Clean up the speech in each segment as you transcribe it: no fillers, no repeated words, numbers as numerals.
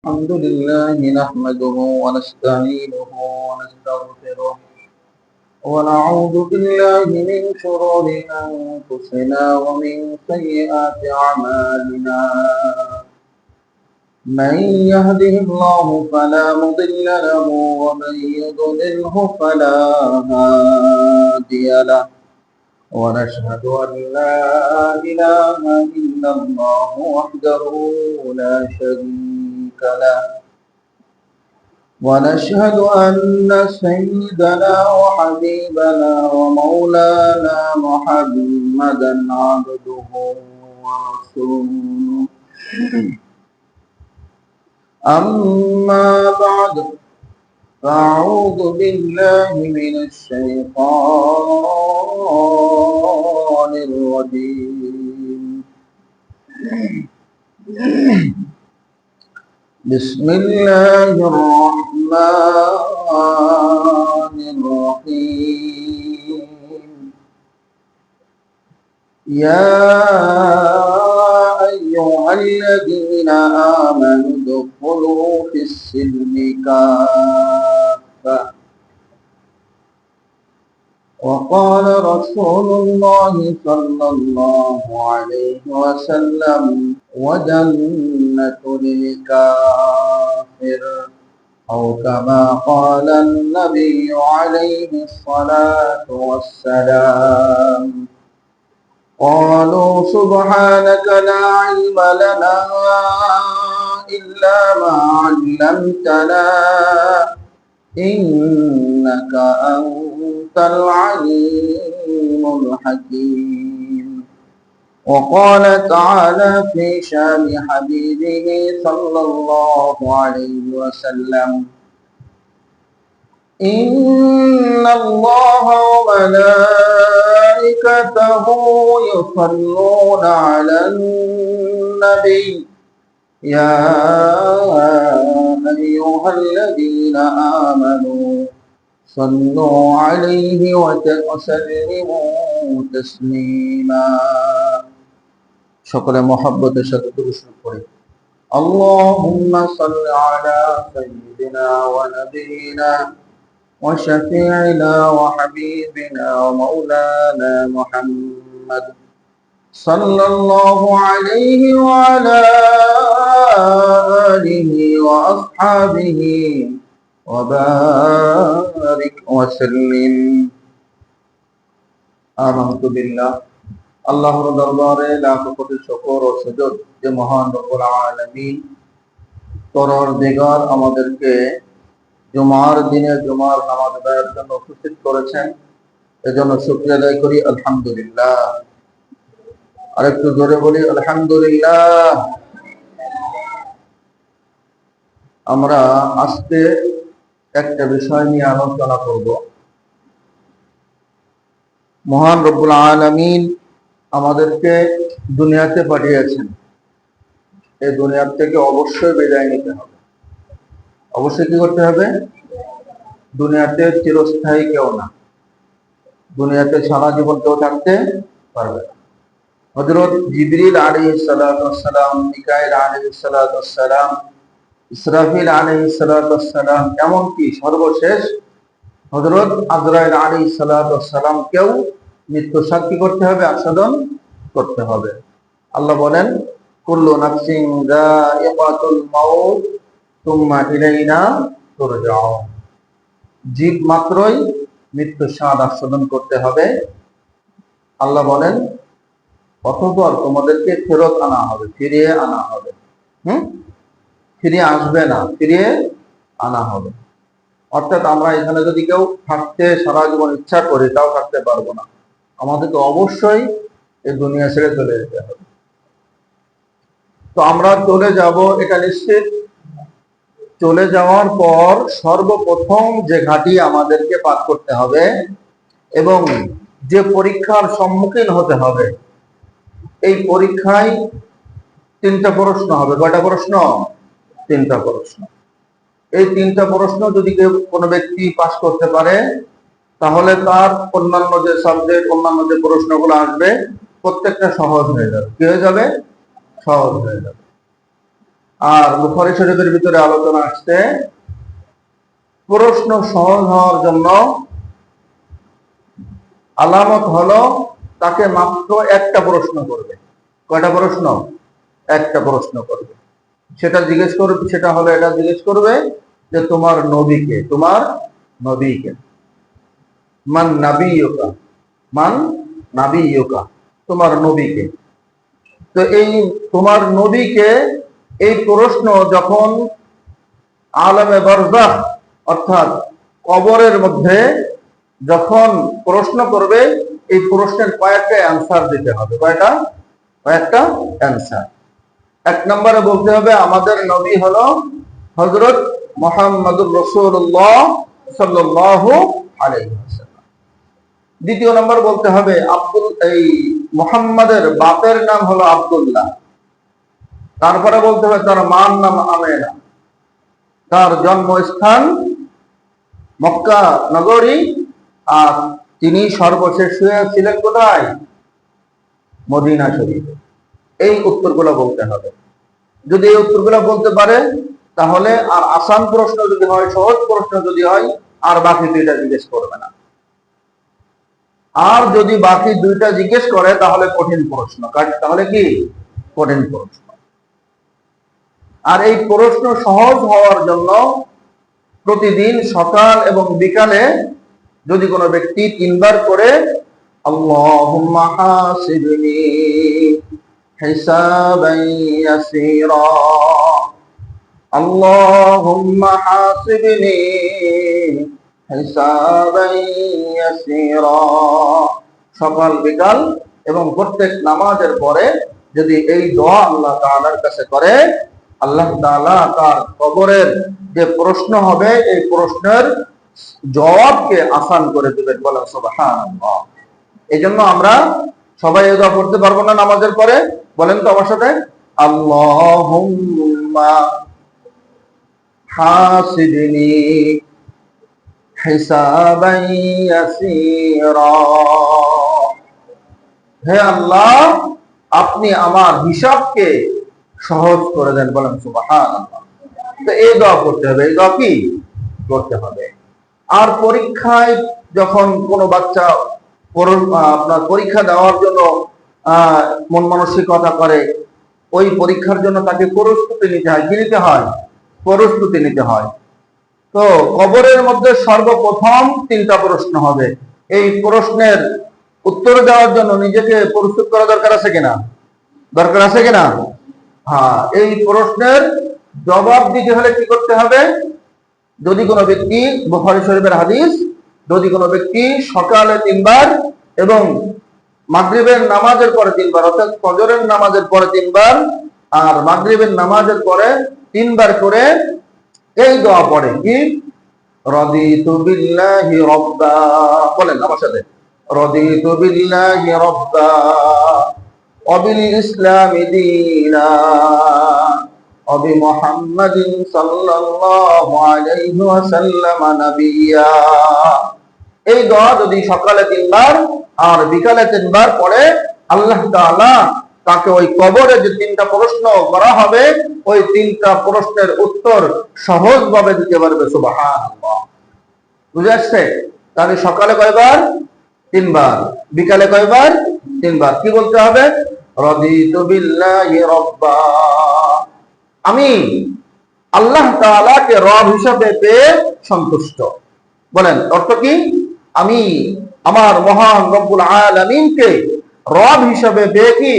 الحمد لله نحمده ونستعينه ونستغفره ونعوذ بالله من شرور أنفسنا ومن سيئات أعمالنا. من يهده الله فلا مضل له ومن يضلله فلا هادي له، ونشهد أن لا إله إلا الله وحده لا شريك له، ونشهد أن سيدنا وحبيبنا ومولانا محمدا عبده ورسوله. أما بعد، فأعوذ بالله من الشيطان الرجيم. بسم الله الرحمن الرحيم. يا أيها الذين آمنوا ادخلوا في السلم كافة. وقال رسول الله صلى الله عليه وسلم: وجنة للكافر، أو كما قال النبي عليه الصلاة والسلام. قالوا سبحانك لا علم لنا إلا ما علمتنا إنك أنت العليم الحكيم. وقال تعالى في شان حبيبه صلى الله عليه وسلم: إن الله وملائكته يصلون على النبي يا أيها الذين آمنوا صلوا عليه وسلموا تسليما. شكرا محبة شكر شكرا. اللهم صل على سيدنا ونبينا وشفيعنا وحبيبنا ومولانا محمد صلى الله عليه وعلى آله وأصحابه وبارك وسلم. آمنت بالله। আল্লাহর দরবারে লাখ কোটি শুকর ও সুজুদ যে মহান রব্বুল আলামিন পরওয়ারদিগার আমাদেরকে জুমার দিনে জুমার নামাজ আদায়ের জন্য উপস্থিত করেছেন, এজন্য শুকরিয়া আদায় করি আলহামদুলিল্লাহ। আর একটু জোরে বলি আলহামদুলিল্লাহ। আমরা আজকে একটা বিষয় নিয়ে আলোচনা করব। মহান রব্বুল আলামিন আমাদেরকে দুনিয়াতে পাঠিয়েছেন, এই দুনিয়ার থেকে অবশ্যই বিদায় নিতে হবে। অবশ্যই কি করতে হবে? দুনিয়াতে চিরস্থায়ী কেউ না, দুনিয়াতে সারা জীবন কেউ থাকতে পারবে না। হযরত জিবরিল আলাইহিস সালাতু ওয়াস সালাম, মিকাইল আলাইহিস সালাতু ওয়াস সালাম, ইসরাফিল আলাইহিস সালাতু ওয়াস সালাম, এমনকি সর্বশেষ হযরত আজরাইল আলাইহিস সালাতু ওয়াস সালাম কেউ মৃত্যু সাক্ষী করতে হবে, আস্বাদন করতে হবে। আল্লাহ বলেন, কুল্লু নাফসিন যায়িকাতুল মাউত তুম্মা ইলাইনা তুরজাউন। জীব মাত্রই মৃত্যু স্বাদ আস্বাদন করতে হবে। আল্লাহ বলেন, অতঃপর তোমাদেরকে ফেরত আনা হবে, ফিরিয়ে আনা হবে। ফিরিয়ে আসবে না, ফিরিয়ে আনা হবে। অর্থাৎ আমরা এখানে যদি কেউ থাকতে সারা জীবন ইচ্ছা করি তাও থাকতে পারবো না, আমাদেরকে অবশ্যই এই দুনিয়া ছেড়ে চলে যেতে হবে। তো আমরা চলে যাব এটা নিশ্চিত। চলে যাওয়ার পর সর্বপ্রথম যে ঘাটি আমাদেরকে পার করতে হবে এবং যে পরীক্ষার সম্মুখীন হতে হবে, এই পরীক্ষায় তিনটা প্রশ্ন হবে। কয়টা প্রশ্ন? তিনটা প্রশ্ন। এই তিনটা প্রশ্ন যদি কেউ কোনো ব্যক্তি পাস করতে পারে তাহলে তার অন্যান্য যে সাবজেক্ট, অন্যান্য যে প্রশ্নগুলো আসবে প্রত্যেকটা সহজ হয়ে যাবে। কি হয়ে যাবে? সহজ হয়ে যাবে। আর বুখারী শরীফের ভিতরে আলোচনা আসছে প্রশ্ন সহজ হওয়ার জন্য আলামত হলো তাকে মাত্র একটা প্রশ্ন করবে। কয়টা প্রশ্ন? একটা প্রশ্ন করবে। সেটা জিজ্ঞেস করবে, সেটা হলো এটা জিজ্ঞেস করবে যে তোমার নবীকে, তোমার নবীকে, মান নাবিয়ুকা, মান নাবিয়ুকা, তোমার নবীকে। তো এই তোমার নবীকে এই প্রশ্ন যখন আলামে বারজাখ অর্থাৎ কবরের মধ্যে যখন প্রশ্ন করবে, এই প্রশ্নের কয়েকটা অ্যান্সার দিতে হবে। কয়েকটা অ্যান্সার। এক নম্বরে বলতে হবে আমাদের নবী হলো হযরত মুহাম্মদুর রাসূলুল্লাহ সাল্লাল্লাহু আলাইহি ওয়াসাল্লাম। দ্বিতীয় নম্বর বলতে হবে মুহাম্মাদের বাপের নাম হলো আব্দুল্লাহ। তারপরে বলতে হবে তার মার নাম আমেনা, তার জন্মস্থান মক্কা নগরী, আর তিনি সর্বশেষ ছিলেন কোথায়? মদিনা শরীফে। এই উত্তরগুলো বলতে হবে। যদি এই উত্তরগুলো বলতে পারে তাহলে আর আসান প্রশ্ন যদি হয়, সহজ প্রশ্ন যদি হয়, আর বাকি দুইটা জিজ্ঞেস করবে না। আর যদি বাকি দুইটা জিজ্ঞেস করে তাহলে কঠিন প্রশ্ন। তাহলে কি? কঠিন প্রশ্ন। আর এই প্রশ্ন সহজ হওয়ার জন্য প্রতিদিন সকাল এবং বিকালে যদি কোনো ব্যক্তি 3 বার করে আল্লাহুম্মা হাসিবনি হিসাবান ইয়াসীরা, আল্লাহুম্মা হাসিবনি হিসাবান ইয়াসীরা, সকাল বিকাল এবং প্রত্যেক নামাজের পরে যদি এই দোয়া আল্লাহ তাআলার কাছে করে, আল্লাহ তাআলা তার কবরের যে প্রশ্ন হবে এই প্রশ্নের জবাবকে আসান করে দেবেন। বলেন সুবহানাল্লাহ। এই জন্য আমরা সবাই এই দোয়া পড়তে পারবো না নামাজের পরে? বলেন তো আমার সাথে, আল্লাহুম্মা হাসিবনি হিসাবান ইয়াসীরা, হে আল্লাহ আপনি আমার হিসাবকে সহজ করে দেন। বলেন সুবহানাল্লাহ। তো এই দোয়া করতে হবে। এই দোয়া কি করতে হবে? আর পরীক্ষায় যখন কোনো বাচ্চা আপনার পরীক্ষা দেওয়ার জন্য মন মানসিকতা করে, ওই পরীক্ষার জন্য তাকে প্রস্তুতি নিতে হয়। কি নিতে হয়? প্রস্তুতি নিতে হয়। তো কবরের মধ্যে সর্বপ্রথম 3টা প্রশ্ন হবে। এই প্রশ্নের উত্তর দেওয়ার জন্য নিজেকে প্রস্তুত করা দরকার আছে কিনা? দরকার আছে কিনা? হ্যাঁ। এই প্রশ্নের জবাব দিতে হলে কি করতে হবে? যদি কোনো ব্যক্তি, বুখারী শরীফের হাদিস, যদি কোনো ব্যক্তি সকালে 3 বার এবং মাগরিবের নামাজের পরে 3 বার, অর্থাৎ ফজরের নামাজের পরে 3 বার আর মাগরিবের নামাজের পরে 3 বার করে এই দোয়া পড়ে, কি? রাদিতু বিল্লাহি রাব্বা, বলেন আমার সাথে, রাদিতু বিল্লাহি রাব্বা ওয়া বিল ইসলামি দীনা ওয়া বি মুহাম্মাদিন সাল্লাল্লাহু আলাইহি ওয়াসাল্লাম নাবিয়্যা। এই দোয়া যদি সকালে 3 বার আর বিকালে 3 বার পড়ে, আল্লাহ তাআলা তাকে ওই কবরে যে 3টা প্রশ্ন করা হবে ওই 3টা প্রশ্নের উত্তর সহজভাবে দিতে পারবে। সুবহানাল্লাহ। বুঝে আসছে? তাহলে সকালে কয়বার? 3 বার। বিকালে কয়বার? 3 বার। কি বলতে হবে? রাদিতু বিল্লাহি রাব্বা, আমি আল্লাহ তাআলাকে রব হিসেবে পেয়ে সন্তুষ্ট। বলেন অর্থ কি? আমি আমার মহান রব্বুল আলামিনকে রব হিসেবে পেয়ে কি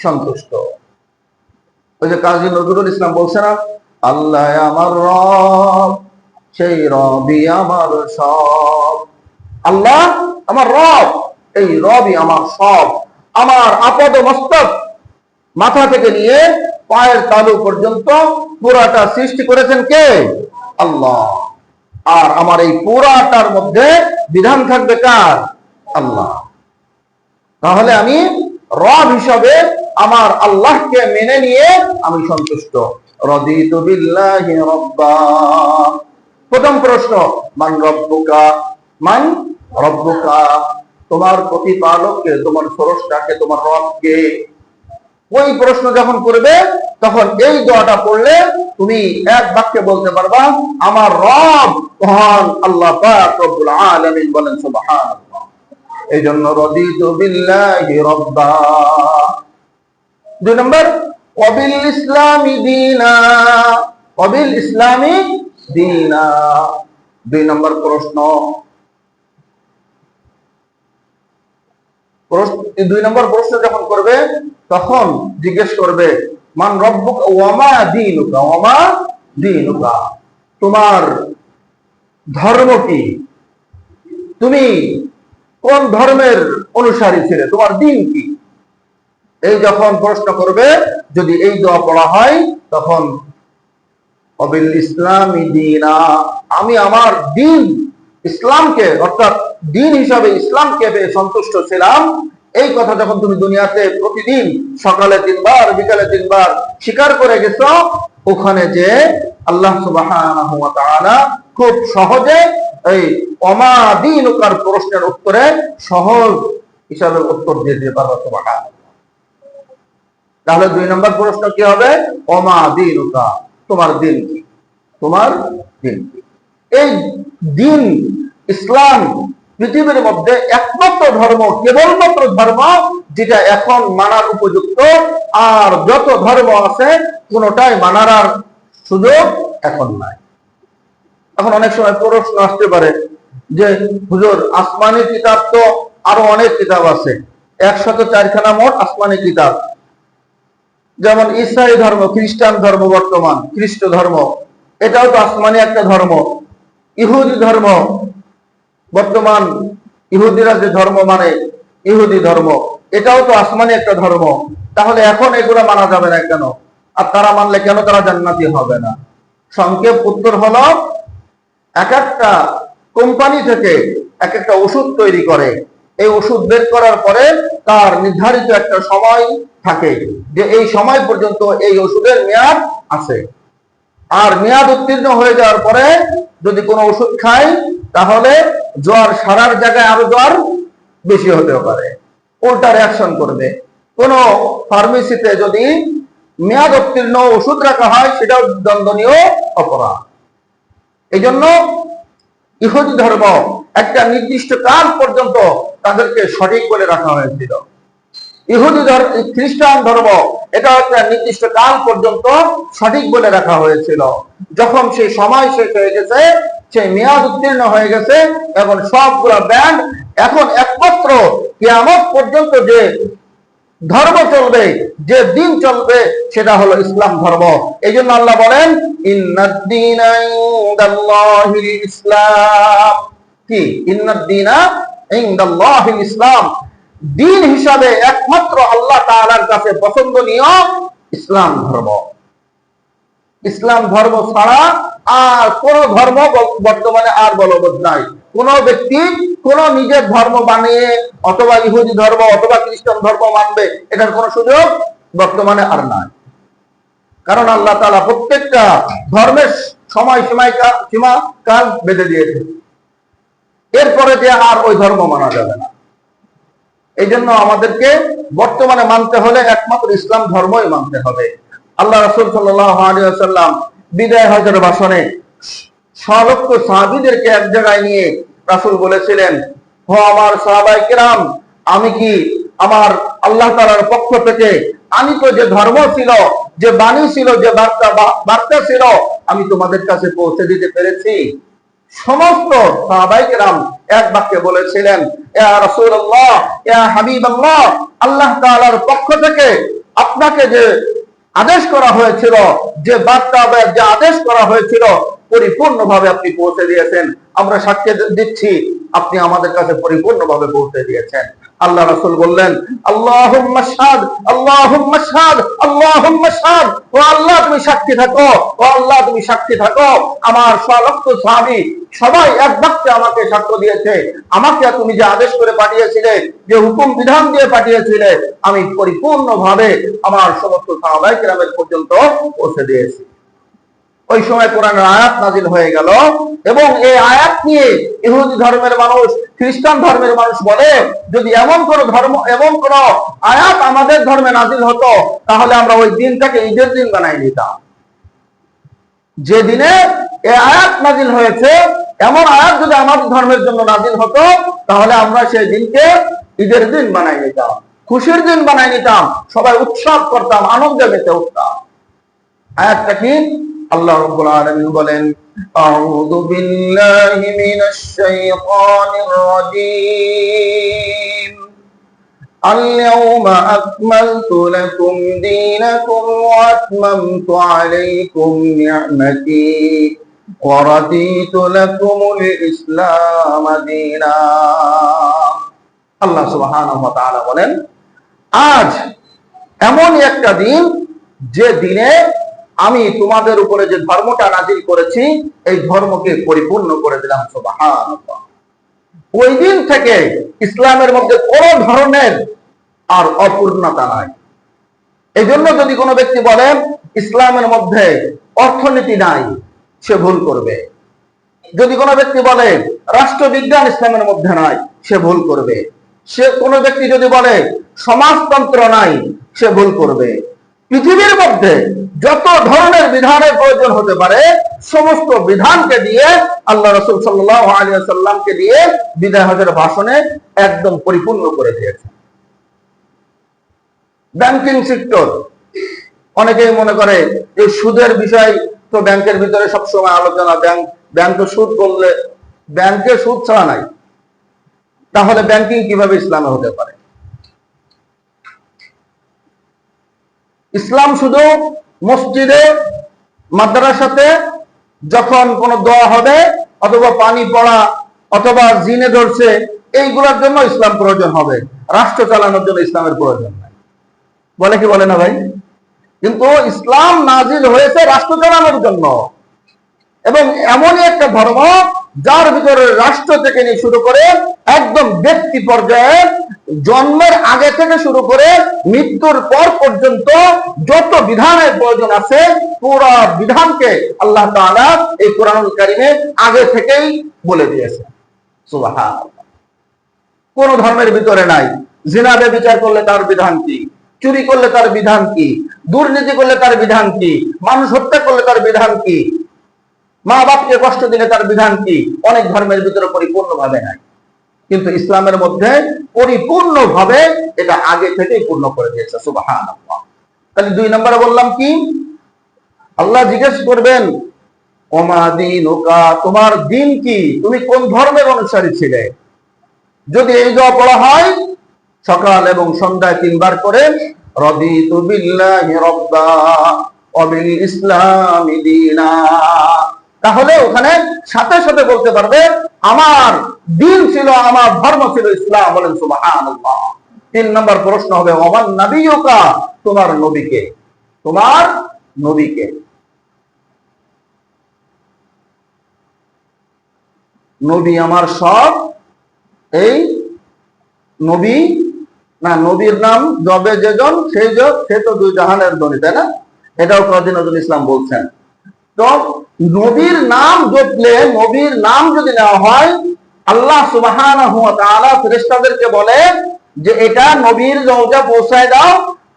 সন্তুষ্ট। ওই যে কাজী নজরুল ইসলাম বলছে না, আল্লাহ আমার রব, সেই রবই আমার সব। আল্লাহ আমার রব, এই রবই আমার সব। আমার আপাদ মস্তক, মাথা থেকে নিয়ে পায়ের তালু পর্যন্ত পুরাটা সৃষ্টি করেছেন কে? আল্লাহ। আর আমার এই পুরাটার মধ্যে বিধান থাকবে কার? আল্লাহ। তাহলে আমি রব হিসাবে আমার আল্লাহকে মেনে নিয়ে আমি সন্তুষ্ট। রাদিতু বিল্লাহি রাব্বা। প্রথম প্রশ্ন, মান রব্বুকা, মান রব্বুকা, তোমার প্রতিপালককে, তোমার স্রষ্টাকে, তোমার রবকে। ওই প্রশ্ন যখন করবে তখন এই দোয়াটা পড়লে তুমি এক বাক্যে বলতে পারবা, আমার রব মহান আল্লাহ পাক রব্বুল আলামিন। বলেন সুবহানাল্লাহ। এই জন্য রাদিতু বিল্লাহি রাব্বা। 2 নম্বর ওয়াবিল ইসলামি দীনা, ওয়াবিল ইসলামি দীনা। 2 নম্বর প্রশ্ন, 2 নম্বর প্রশ্ন যখন করবে তখন জিজ্ঞেস করবে, মান রব্বুকা ওয়া মা দীনুকা, ওয়া মা দীনুকা, তোমার ধর্ম কি, তুমি কোন ধর্মের অনুসারী ছিলে, তোমার দিন কি। এই যখন প্রশ্ন করবে, যদি এই দোয়া পড়া হয় তখন ওয়াবিল ইসলামি দীনা, আমি আমার দিন ইসলামকে, অর্থাৎ দিন হিসাবে ইসলামকে পেয়ে সন্তুষ্ট ছিলাম। এই কথা যখন তুমি দুনিয়াতে প্রতিদিন সকালে 3 বার বিকালে 3 বার স্বীকার করে গেছো, ওখানে যে আল্লাহ সুবহানাহু ওয়া তাআলা খুব সহজে এই ওমা দীনুকার প্রশ্নের উত্তরে সহজ হিসাবে উত্তর দিয়ে দিতে পারবে সুবহানাল্লাহ। তাহলে 2 নম্বর প্রশ্ন কি হবে, ওমা দীনুকা, তোমার দিন কি, তোমার দিন কি। এই দিন ইসলাম পৃথিবীর মধ্যে একমাত্র ধর্ম, কেবলমাত্র ধর্ম যেটা এখন মানার উপযুক্ত। আর যত ধর্ম আছে কোনটাই মানার আর সুযোগ এখন নাই। এখন অনেক সময় প্রশ্ন আসতে পারে যে হুজুর, আসমানি কিতাব তো আরো অনেক কিতাব আছে, 104খানা মোট আসমানি কিতাব, যেমন ইসরায়েল ধর্ম, খ্রিস্টান ধর্ম, বর্তমান খ্রিস্ট ধর্ম, এটাও তো আসমানি একটা ধর্ম। ইহুদি ধর্ম, বর্তমান ইহুদিরা যে ধর্ম মানে ইহুদি ধর্ম, এটাও তো আসমানি একটা ধর্ম। তাহলে এখন এগুলো মানা যাবে না কেন, আর তারা মানলে কেন তারা জান্নাতি হবে না? সংক্ষেপ উত্তর হলো, এক একটা কোম্পানি থেকে এক একটা ওষুধ তৈরি করে, এই ওষুধ বের করার পরে তার নির্ধারিত একটা সময় থাকে যে এই সময় পর্যন্ত এই ওষুধের মেয়াদ আছে। আর মেয়াদ উত্তীর্ণ হয়ে যাওয়ার পরে যদি কোনো ওষুধ খায় তাহলে জ্বর সারার জায়গায় আরো জ্বর বেশি হতে পারে, উল্টা রিয়াকশন করবে। কোন ফার্মেসিতে যদি মেয়াদ উত্তীর্ণ ওষুধ রাখা হয় সেটাও দণ্ডনীয় অপরাধ। এই জন্য ইহুদি ধর্ম একটা নির্দিষ্ট কাল পর্যন্ত তাদেরকে সঠিক বলে রাখা হয়েছিল। ইহুদি ধর্ম, খ্রিস্টান ধর্ম, এটা একটা নির্দিষ্ট কাল পর্যন্ত সঠিক বলে রাখা হয়েছিল। যখন সেই সময় শেষ হয়ে গেছে, সেই মেয়াদ উত্তীর্ণ হয়ে গেছে, এখন সবগুলো ব্যান্ড, এখন একমাত্র কিয়ামত পর্যন্ত যে ধর্ম চলবে, যে দিন চলবে, সেটা হলো ইসলাম ধর্ম। এই জন্য আল্লাহ বলেন, ইন্নাদ-দীনা ইনদাল্লাহিল ইসলাম। কি? ইন্নাদ-দীনা ইনদাল্লাহিল ইসলাম। দিন হিসাবে একমাত্র আল্লাহ তাআলার কাছে পছন্দনীয় ইসলাম ধর্ম। ইসলাম ধর্ম ছাড়া আর কোন ধর্ম বর্তমানে আর বলবৎ নাই। কোন ব্যক্তি কোন নিজের ধর্ম বানিয়ে অথবা ইহুদি ধর্ম অথবা খ্রিস্টান ধর্ম মানবে, এটার কোন সুযোগ বর্তমানে আর নাই। কারণ আল্লাহ তাআলা প্রত্যেকটা ধর্মের সময় সীমা কাল বেঁধে দিয়েছে, এরপরে যে আর ওই ধর্ম মানা যাবে না। এই জন্য আমাদেরকে বর্তমানে মানতে হলে একমাত্র ইসলাম ধর্মই মানতে হবে। আল্লাহ রাসূল সাল্লাল্লাহু আলাইহি ওয়াসাল্লাম বিদায় হজের ভাষণে সলক্ষ সাহাবীদেরকে এক জায়গায় নিয়ে রাসূল বলেছিলেন, ও আমার সাহাবায়ে কেরাম, আমি কি আমার আল্লাহ তাআলার পক্ষ থেকে আনিত যে ধর্ম ছিল, যে বাণী ছিল, যে বার্তা ছিল, আমি তোমাদের কাছে পৌঁছে দিতে পেরেছি? সমস্ত সাহাবায়ে কেরাম এক বাক্যে বলেছিলেন, ইয়া রাসূলুল্লাহ, ইয়া হাবিবাল্লাহ, আল্লাহ তাআলার পক্ষ থেকে আপনাকে যে আদেশ করা হয়েছিল, যে বার্তা যে আদেশ করা হয়েছিল, পরিপূর্ণভাবে আপনি পৌঁছে দিয়েছেন। আমরা সাক্ষ্য দিচ্ছি আপনি আমাদের কাছে পরিপূর্ণভাবে পৌঁছে দিয়েছেন। আল্লাহ রাসূল বললেন, আল্লাহুম্মা শাহাদ, আল্লাহুম্মা শাহাদ, আল্লাহুম্মা শাহাদ। ও আল্লাহ তুমি সাক্ষী থাকো, ও আল্লাহ তুমি সাক্ষী থাকো। আমার সলক্ষ সাহাবী সবাই এক বাক্যে আমাকে সাক্ষ্য দিয়েছে, আমাকে তুমি যে আদেশ করে পাঠিয়েছিলে, যে হুকুম বিধান দিয়ে পাঠিয়েছিলে, আমি পরিপূর্ণভাবে আমার সমস্ত সাহাবায়ে কেরামের পর্যন্ত পৌঁছে দিয়েছি। ওই সময় কোরআনের আয়াত নাজিল হয়ে গেল, এবং এই আয়াত নিয়ে ইহুদি ধর্মের মানুষ, খ্রিস্টান ধর্মের মানুষ বলে, যদি এমন কোন আয়াত আমাদের ধর্মে নাজিল হতো, তাহলে আমরা ওই দিনটাকে ঈদের দিন বানাই নিতাম। যে দিনে এই আয়াত নাজিল হয়েছে, এমন আয়াত যদি আমাদের ধর্মের জন্য নাজিল হতো, তাহলে আমরা সেই দিনকে ঈদের দিন বানাই নিতাম, খুশির দিন বানাই নিতাম, সবাই উৎসব করতাম, আনন্দে মেতে উঠতাম। আয়াতটা কি? আল্লাহ রাব্বুল আলামিন বলেন, আউযু বিল্লাহি মিনাশ শাইতানির রাজীম, আল-ইয়াওমা আকমালতু লাকুম দীনাকুম ওয়া আতমামতু আলাইকুম নি'মাতি ওয়া রাদিতু লাকুমুল ইসলাম দীনা। আল্লাহ সুবহানাহু ওয়া তাআলা বলেন, আজ এমনই একটা দিন যে দিনে আমি তোমাদের উপরে যে ধর্মটা নাজিল করেছি, এই ধর্মকে পরিপূর্ণ করে দিলাম। সুবহানাল্লাহ। ওই দিন থেকে ইসলামের মধ্যে কোন ধরনের আর অপূর্ণতা নাই। এই জন্য যদি কোনো ব্যক্তি বলে ইসলামের মধ্যে অর্থনীতি নাই, সে ভুল করবে। যদি কোনো ব্যক্তি বলে রাষ্ট্রবিজ্ঞান ইসলামের মধ্যে নাই, সে ভুল করবে। কোনো ব্যক্তি যদি বলে সমাজতন্ত্র নাই, সে ভুল করবে। পৃথিবীর মধ্যে যত ধরনের বিধানের প্রয়োজন হতে পারে, সমস্ত বিধানকে দিয়ে আল্লাহ রাসূল সাল্লাল্লাহু আলাইহি ওয়াসাল্লামকে দিয়ে বিদায় হজের ভাষণে একদম পরিপূর্ণ করে দিয়েছে। ব্যাংকিং সেক্টর, অনেকেই মনে করে এই সুদের বিষয় তো ব্যাংকের ভিতরে সবসময় আলোচনা, ব্যাংকে সুদ করলে, ব্যাংকে সুদ ছাড়া নাই, তাহলে ব্যাংকিং কিভাবে ইসলামে হতে পারে? ইসলাম শুধু মসজিদে, মাদ্রাসাতে যখন কোনো দোয়া হবে, অথবা পানি পড়া, অথবা জিনে ধরছে, এইগুলোর জন্য ইসলাম প্রয়োজন হবে। রাষ্ট্র চালানোর জন্য ইসলামের প্রয়োজন নাই। বলে কি বলে না ভাই? কিন্তু ইসলাম নাজিল হয়েছে রাষ্ট্র চালানোর জন্য, এবং এমনই একটা ধর্ম যার ভিতরে রাষ্ট্র থেকে নিয়ে শুরু করে একদম ব্যক্তি পর্যায়ে, জন্মের আগে থেকে শুরু করে মৃত্যুর পর পর্যন্ত যত বিধানের প্রয়োজন আছে, পুরো বিধানকে আল্লাহ তাআলা এই কোরআনুল কারীমে আগে থেকেই বলে দিয়েছে। সুবহানাল্লাহ। কোন ধর্মের ভিতরে নাই জিনা ব্যভিচার করলে তার বিধান কি, চুরি করলে তার বিধান কি, দুর্নীতি করলে তার বিধান কি, মানুষ হত্যা করলে তার বিধান কি, মা বাপকে কষ্ট দিলে তার বিধান কি। অনেক ধর্মের ভিতরে পরিপূর্ণভাবে নাই, কিন্তু ইসলামের মধ্যে পরিপূর্ণভাবে এটা আগে থেকেই পূর্ণ করে দিয়েছে। সুবহানাল্লাহ। তাহলে 2 নম্বরে বললাম কি? আল্লাহ জিজ্ঞেস করবেন, ওমা দীনুকা, তোমার দিন কি, তুমি কোন ধর্মের অনুসারী ছিলে? যদি এই দোয়া পড়া হয় সকাল এবং সন্ধ্যায় 3 বার করে, রাদিতু বিল্লাহি রাব্বা ওয়া বিল ইসলামি দীনা, তাহলে ওখানে সাথে সাথে বলতে পারবে আমার দিন ছিল, আমার ধর্ম ছিল ইসলাম। বলেন সুবহানাল্লাহ। 3 নম্বর প্রশ্ন হবে, ওমান নবিয়ুকা, তোমার নবীকে, তোমার নবীকে। নবী আমার সব, এই নবী না, নবীর নাম জবে যেজন সেই সে তো 2 জাহানের ধনী, তাই না? এটাও কাজী নজরুল ইসলাম বলছেন। তো নবীর নাম জপলে, নবীর নাম যদি নেওয়া হয়, আল্লাহ সুবহানাহু ওয়া তাআলা ফেরেশতাদেরকে বলে যে এটা নবীর রওজা পৌঁছায় দাও,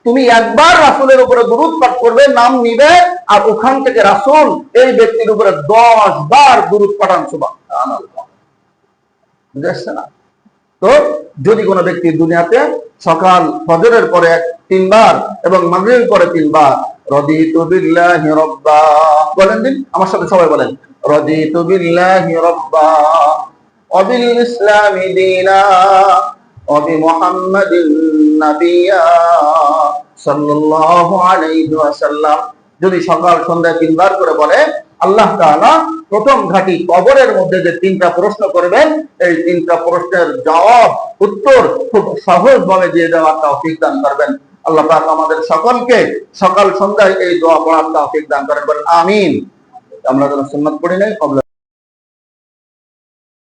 তুমি একবার রাসূলের উপরে দুরূদ পাঠ করবে, নাম নিবে, আর ওখান থেকে রাসূল এই ব্যক্তির উপরে 10 বার দুরূদ পাঠান। সুবহানাল্লাহ। বুঝছেন না? তো যদি কোনো ব্যক্তি দুনিয়াতে সকাল ফজরের পরে 3 বার এবং মাগরিবের পরে 3 বার রাদিতু বিল্লাহি রাব্বা, বলেন দিন আমার সাথে সবাই বলেন, রাদিতু বিল্লাহি রাব্বা ওয়া বিল ইসলামি দীনা ওয়া বি মুহাম্মাদিন নাবিয়্যা সাল্লাল্লাহু আলাইহি ওয়াসাল্লাম, যদি সকাল সন্ধ্যায় 3 বার করে বলে, আল্লাহ তাআলা প্রথম ঘাটি কবরের মধ্যে যে 3টা প্রশ্ন করবেন, এই 3টা প্রশ্নের জবাব, উত্তর খুব সহজভাবে দিয়ে দেওয়ার তৌফিক দান করবেন। আল্লাহ পাক আমাদের সকলকে সকাল সন্ধ্যায় এই দোয়া পড়ার তৌফিক দান করেন। বলেন আমিন। আমরা যারা সুন্নাত পড়ি নাই